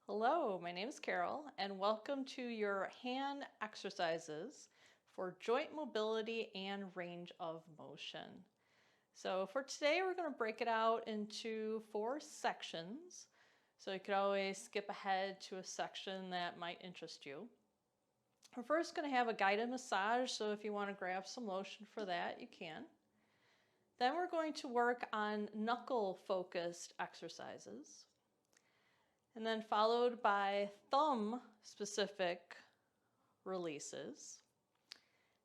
Hello, my name is Carol, and welcome to your hand exercises for joint mobility and range of motion. So for today, we're going to break it out into 4 sections. So you could always skip ahead to a section that might interest you. We're first going to have a guided massage, so if you want to grab some lotion for that, you can. Then we're going to work on knuckle-focused exercises. And then followed by thumb-specific releases.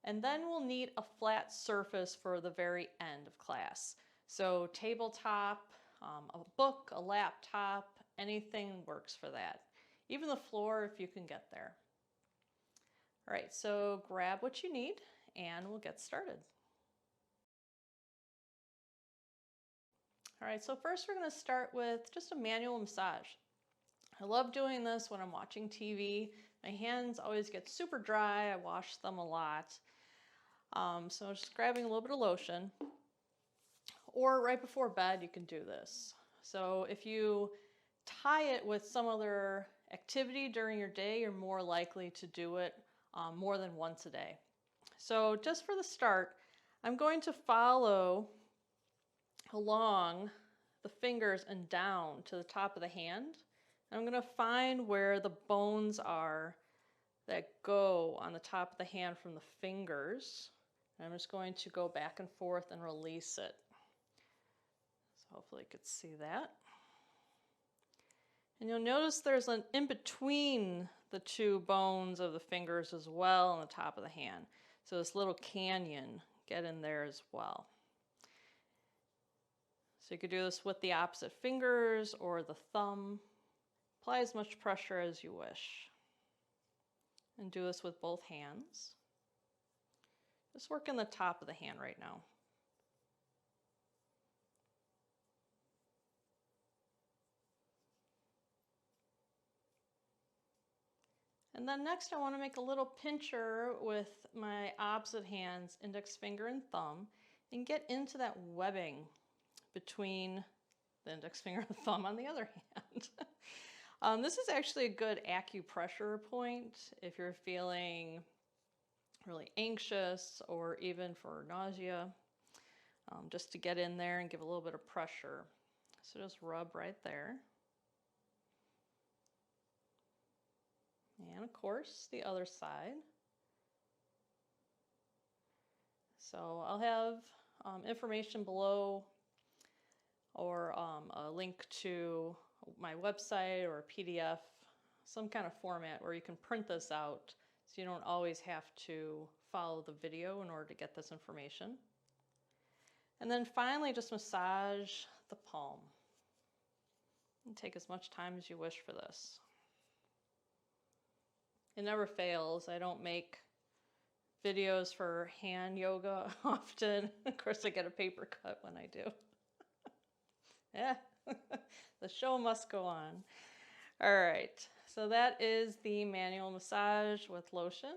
And then we'll need a flat surface for the very end of class. So tabletop, a book, a laptop, anything works for that. Even the floor if you can get there. All right, so grab what you need and we'll get started. All right, so first we're going to start with just a manual massage. I love doing this when I'm watching TV. My hands always get super dry. I wash them a lot. So just grabbing a little bit of lotion. Or right before bed, you can do this. So if you tie it with some other activity during your day, you're more likely to do it more than once a day. So just for the start, I'm going to follow along the fingers and down to the top of the hand. I'm going to find where the bones are that go on the top of the hand from the fingers. And I'm just going to go back and forth and release it. So hopefully you could see that. And you'll notice there's an in between the 2 bones of the fingers as well on the top of the hand. So this little canyon, get in there as well. So you could do this with the opposite fingers or the thumb. Apply as much pressure as you wish. And do this with both hands. Just work in the top of the hand right now. And then next I want to make a little pincher with my opposite hand's index finger and thumb and get into that webbing between the index finger and thumb on the other hand. This is actually a good acupressure point if you're feeling really anxious or even for nausea, just to get in there and give a little bit of pressure. So just rub right there. And of course, the other side. So I'll have information below or a link to my website or a PDF, some kind of format where you can print this out so you don't always have to follow the video in order to get this information. And then finally, just massage the palm. And take as much time as you wish for this. It never fails. I don't make videos for hand yoga often. Of course, I get a paper cut when I do. Yeah, the show must go on. All right, so that is the manual massage with lotion.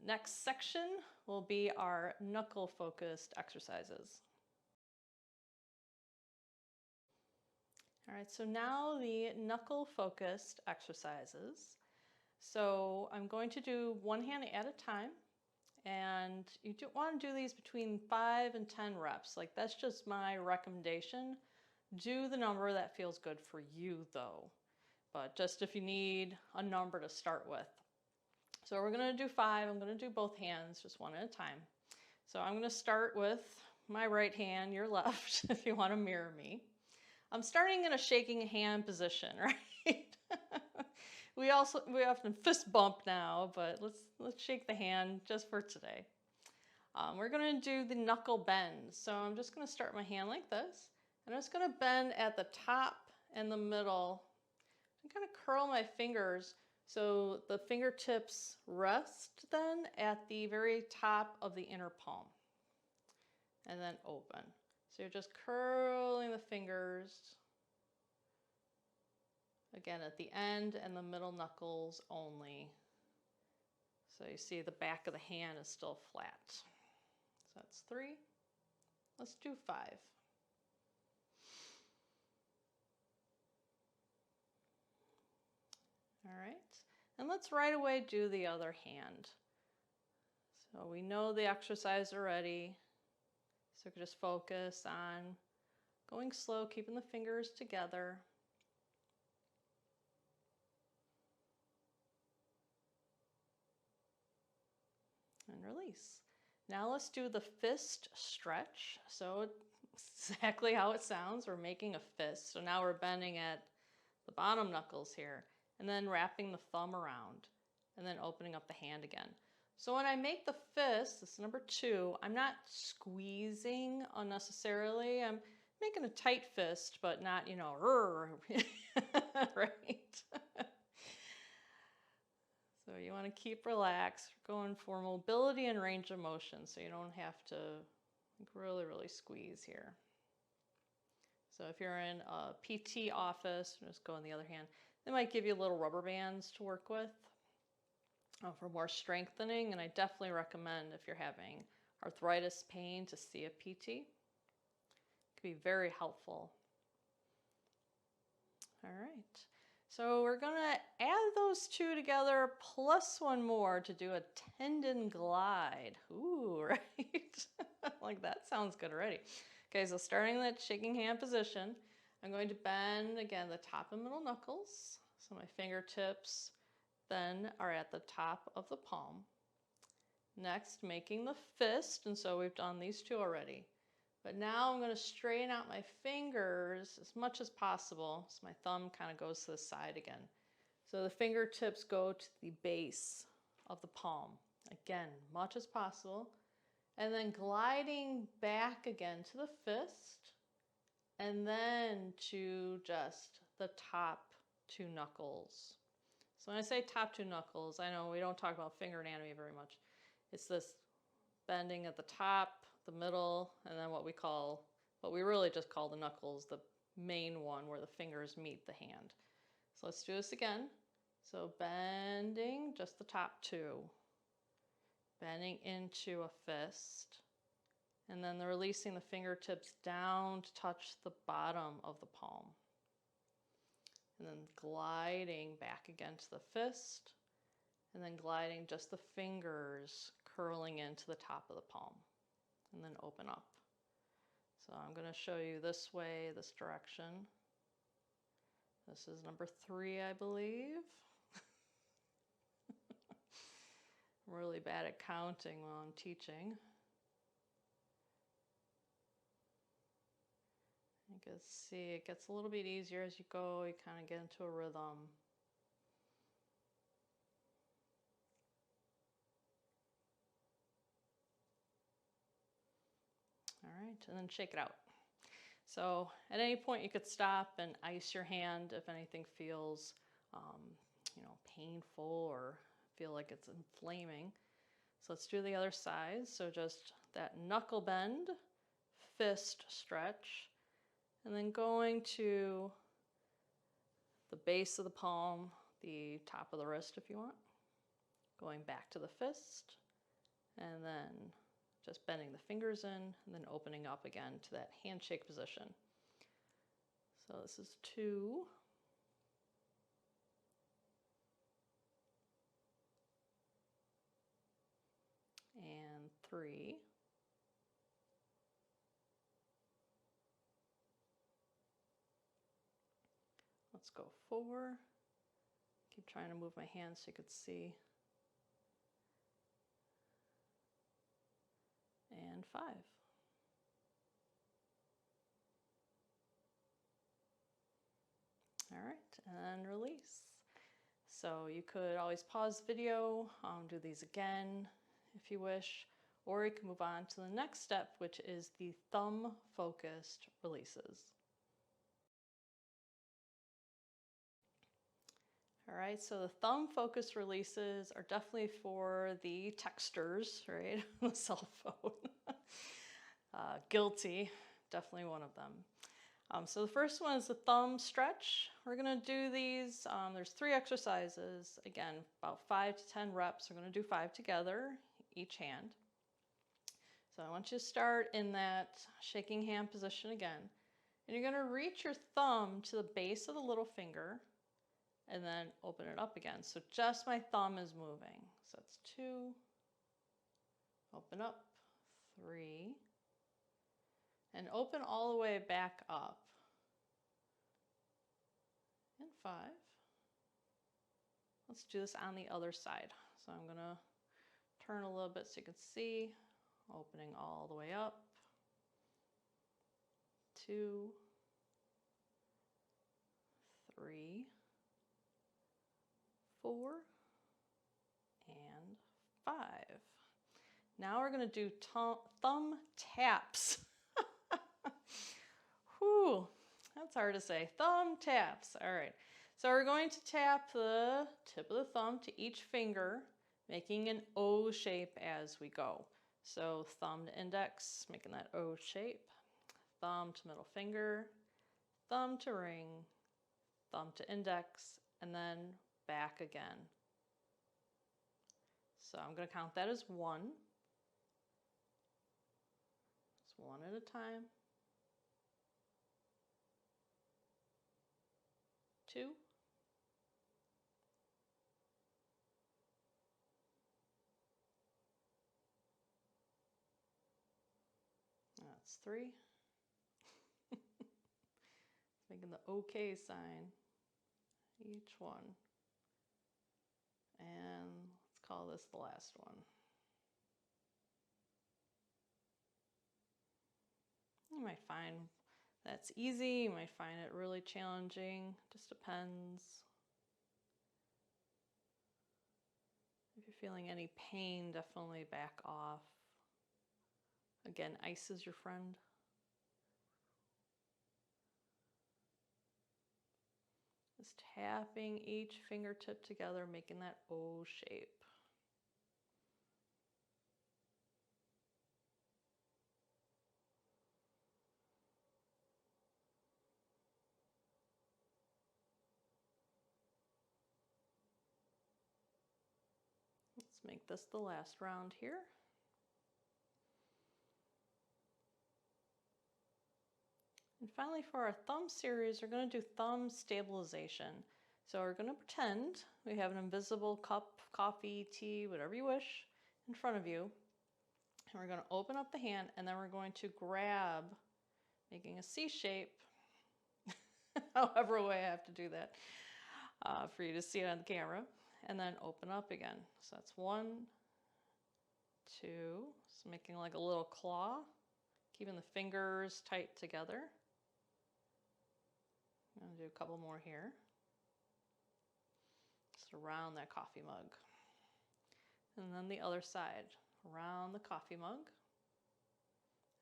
Next section will be our knuckle-focused exercises. All right, so now the knuckle-focused exercises. So I'm going to do one hand at a time, and you want to do these between 5 and 10 reps. Like, that's just my recommendation. Do the number that feels good for you though, but just if you need a number to start with. So we're going to do 5. I'm going to do both hands just one at a time. So I'm going to start with my right hand, your left, if you want to mirror me. I'm starting in a shaking hand position, right? We often fist bump now, but let's shake the hand just for today. We're going to do the knuckle bend. So I'm just going to start my hand like this, and I'm just going to bend at the top and the middle. I'm going to curl my fingers so the fingertips rest then at the very top of the inner palm, and then open. So you're just curling the fingers. Again, at the end and the middle knuckles only. So you see the back of the hand is still flat. So that's 3. Let's do 5. And let's right away do the other hand. So we know the exercise already. So we can just focus on going slow, keeping the fingers together. And release. Now let's do the fist stretch. So exactly how it sounds, we're making a fist. So now we're bending at the bottom knuckles here, and then wrapping the thumb around, and then opening up the hand again. So when I make the fist, this is number 2, I'm not squeezing unnecessarily. I'm making a tight fist, but not, you know, right? So you want to keep relaxed, going for mobility and range of motion, so you don't have to really, really squeeze here. So if you're in a PT office, just go on the other hand, they might give you little rubber bands to work with for more strengthening, and I definitely recommend if you're having arthritis pain to see a PT. It can be very helpful. All right. So we're going to add those 2 together plus 1 more to do a tendon glide. Ooh, right? Like that sounds good already. Okay, so starting that shaking hand position, I'm going to bend, again, the top and middle knuckles. So my fingertips then are at the top of the palm. Next, making the fist, and so we've done these 2 already. But now I'm going to straighten out my fingers as much as possible, so my thumb kind of goes to the side again. So the fingertips go to the base of the palm. Again, much as possible. And then gliding back again to the fist, and then to just the top 2 knuckles. So when I say top 2 knuckles, I know we don't talk about finger anatomy very much. It's this bending at the top, the middle, and then what we really just call the knuckles, the main one where the fingers meet the hand. So let's do this again. So bending just the top 2, bending into a fist, and then releasing the fingertips down to touch the bottom of the palm. And then gliding back again to the fist, and then gliding just the fingers curling into the top of the palm, and then open up. So I'm going to show you this way, this direction. This is number 3, I believe. I'm really bad at counting while I'm teaching. You can see it gets a little bit easier as you go. You kind of get into a rhythm. All right, and then shake it out. So at any point you could stop and ice your hand if anything feels painful or feel like it's inflaming. So let's do the other side. So just that knuckle bend, fist stretch, and then going to the base of the palm, the top of the wrist if you want, going back to the fist, and then just bending the fingers in, and then opening up again to that handshake position. So this is 2. And 3. Let's go 4. Keep trying to move my hands so you could see. And 5. All right, and release. So you could always pause the video, do these again if you wish, or you can move on to the next step, which is the thumb-focused releases. All right, so the thumb-focused releases are definitely for the texters, right, on the cell phone. Guilty, definitely one of them. So the first one is the thumb stretch. We're going to do these, there's 3 exercises, again, about 5 to 10 reps. We're going to do 5 together, each hand. So I want you to start in that shaking hand position again. And you're going to reach your thumb to the base of the little finger, and then open it up again. So just my thumb is moving. So that's 2, open up, 3, and open all the way back up, and 5. Let's do this on the other side. So I'm gonna turn a little bit so you can see, opening all the way up, 2, 3, 4, and 5. Now we're going to do thumb taps. Whew, that's hard to say. Thumb taps. All right. So we're going to tap the tip of the thumb to each finger, making an O shape as we go. So thumb to index, making that O shape. Thumb to middle finger, thumb to ring, thumb to index, and then back again. So I'm going to count that as 1. It's 1 at a time. 2. That's 3. Making the OK sign, each one. And let's call this the last one. You might find that's easy, you might find it really challenging, just depends. If you're feeling any pain, definitely back off. Again, ice is your friend. Just tapping each fingertip together, making that O shape. Let's make this the last round here. And finally, for our thumb series, we're going to do thumb stabilization. So we're going to pretend we have an invisible cup, coffee, tea, whatever you wish, in front of you. And we're going to open up the hand, and then we're going to grab, making a C shape, however way I have to do that, for you to see it on the camera, and then open up again. So that's 1, 2, so making like a little claw, keeping the fingers tight together. I'm going to do a couple more here. Just around that coffee mug. And then the other side, around the coffee mug,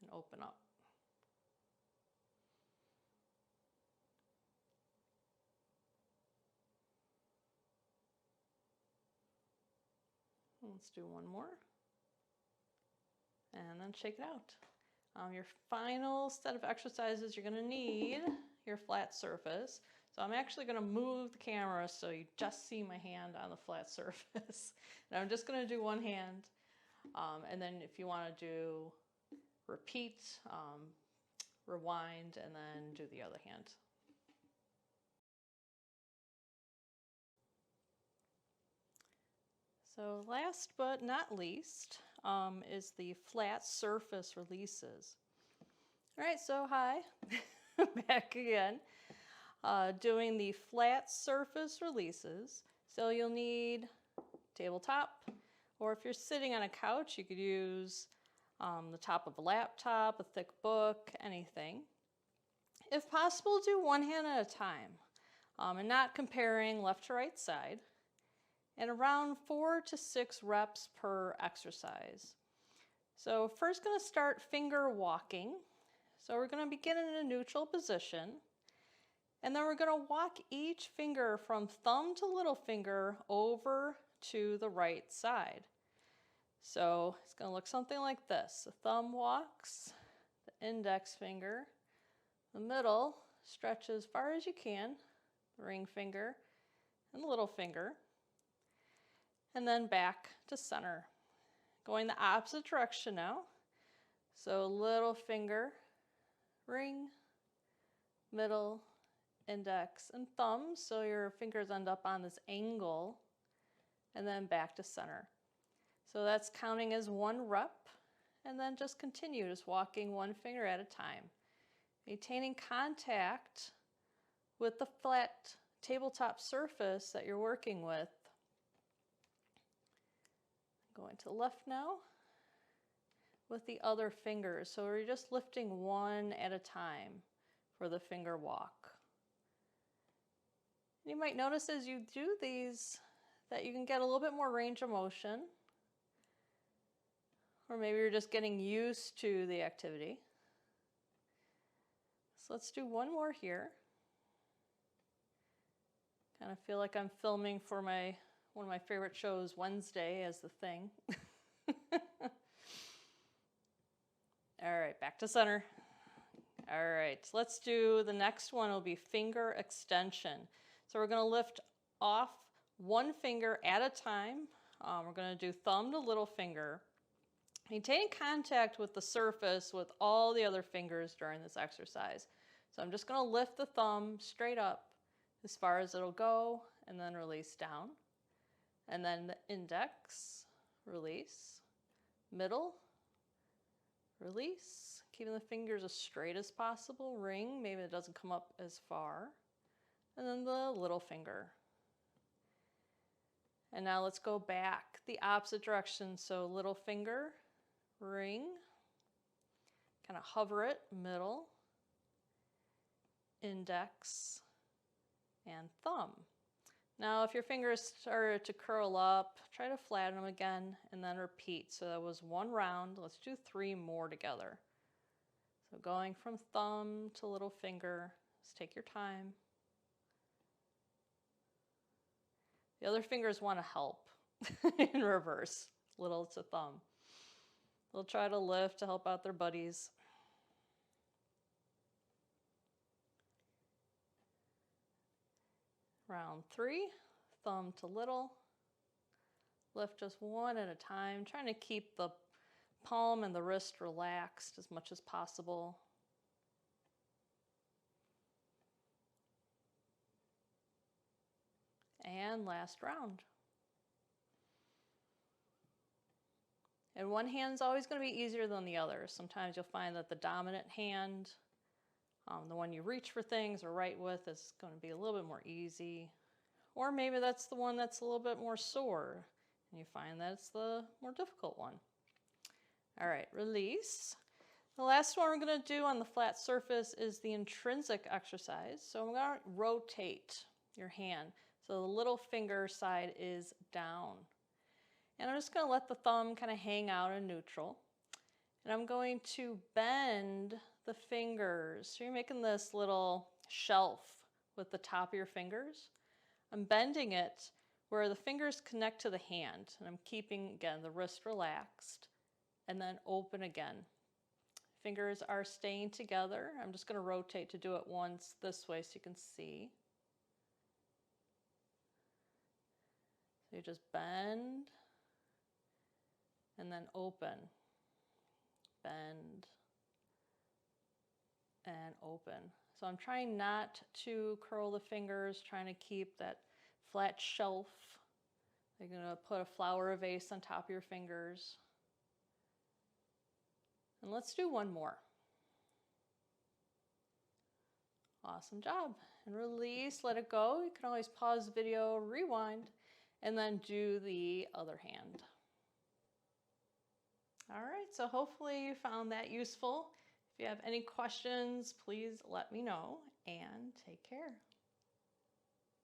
and open up. Let's do one more. And then shake it out. Your final set of exercises, you're going to need your flat surface. So I'm actually going to move the camera so you just see my hand on the flat surface. And I'm just going to do one hand. And then if you want to do repeat, rewind, and then do the other hand. So last but not least is the flat surface releases. All right, so hi, back again. Doing the flat surface releases. So you'll need tabletop, or if you're sitting on a couch, you could use the top of a laptop, a thick book, anything. If possible, do one hand at a time, and not comparing left to right side, and around 4 to 6 reps per exercise. So first going to start finger walking. So we're going to begin in a neutral position, and then we're going to walk each finger from thumb to little finger over to the right side. So it's going to look something like this. The thumb walks, the index finger, the middle stretch as far as you can, the ring finger, and the little finger, and then back to center. Going the opposite direction now. So little finger, ring, middle, index, and thumb, so your fingers end up on this angle, and then back to center. So that's counting as 1 rep, and then just continue, just walking 1 finger at a time. Maintaining contact with the flat tabletop surface that you're working with. Going to the left now with the other fingers. So we're just lifting 1 at a time for the finger walk. You might notice as you do these that you can get a little bit more range of motion, or maybe you're just getting used to the activity. So let's do 1 more here. Kind of feel like I'm filming for one of my favorite shows, Wednesday, as the thing. All right, back to center. All right, let's do the next one. Will be finger extension. So we're going to lift off 1 finger at a time. We're going to do thumb to little finger. Maintaining contact with the surface with all the other fingers during this exercise. So I'm just going to lift the thumb straight up as far as it'll go, and then release down. And then the index, release, middle, release. Keeping the fingers as straight as possible. Ring, maybe it doesn't come up as far. And then the little finger. And now let's go back the opposite direction. So little finger, ring, kind of hover it, middle, index, and thumb. Now if your fingers start to curl up, try to flatten them again and then repeat. So that was 1 round. Let's do 3 more together. So going from thumb to little finger, just take your time. The other fingers want to help in reverse, little to thumb. They'll try to lift to help out their buddies. Round 3, thumb to little. Lift just 1 at a time, trying to keep the palm and the wrist relaxed as much as possible. And last round. And one hand's always going to be easier than the other. Sometimes you'll find that the dominant hand, the one you reach for things or write with, is going to be a little bit more easy. Or maybe that's the one that's a little bit more sore, and you find that it's the more difficult one. All right, release. The last one we're going to do on the flat surface is the intrinsic exercise. So I'm going to rotate your hand. So the little finger side is down. And I'm just going to let the thumb kind of hang out in neutral. And I'm going to bend the fingers. So you're making this little shelf with the top of your fingers. I'm bending it where the fingers connect to the hand. And I'm keeping, again, the wrist relaxed. And then open again. Fingers are staying together. I'm just going to rotate to do it once this way so you can see. So you just bend and then open. Bend and open. So I'm trying not to curl the fingers, trying to keep that flat shelf. You're going to put a flower vase on top of your fingers. And let's do 1 more. Awesome job. And release, let it go. You can always pause the video, rewind, and then do the other hand. All right, so hopefully you found that useful. If you have any questions, please let me know, and take care.